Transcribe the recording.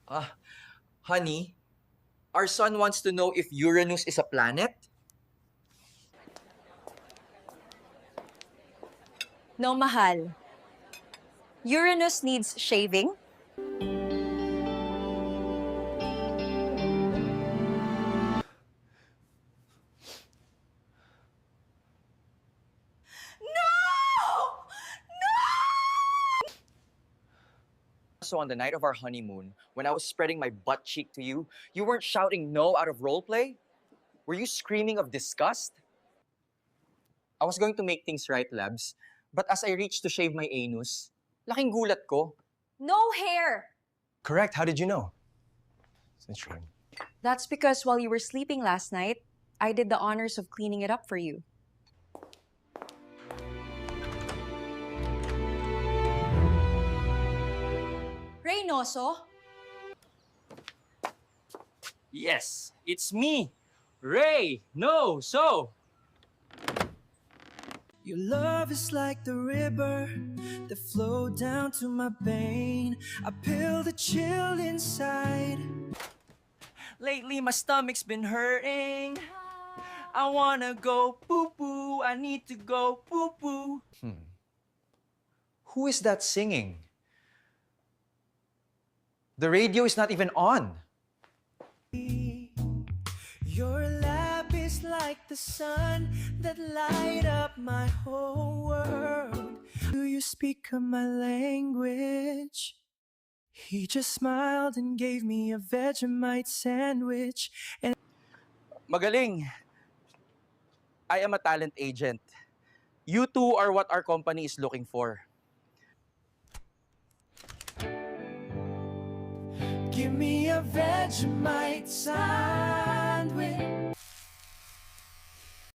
Ah, honey, our son wants to know if Uranus is a planet. No, mahal. Uranus needs shaving. So on the night of our honeymoon, when I was spreading my butt cheek to you, you weren't shouting no out of role play? Were you screaming of disgust? I was going to make things right, Labs, but as I reached to shave my anus, laking gulat ko. No hair! Correct. How did you know? It's true. That's because while you were sleeping last night, I did the honors of cleaning it up for you. Reynoso? Yes, it's me, Ray. No, so. Your love is like the river that flowed down to my vein. I feel the chill inside. Lately my stomach's been hurting. I wanna go poo-poo. I need to go poo-poo. Who is that singing? The radio is not even on. Your laugh is like the sun that light up my whole world. Do you speak my language? He just smiled and gave me a Vegemite sandwich. And Magaling. I am a talent agent. You two are what our company is looking for. give me a Vegemite sandwich.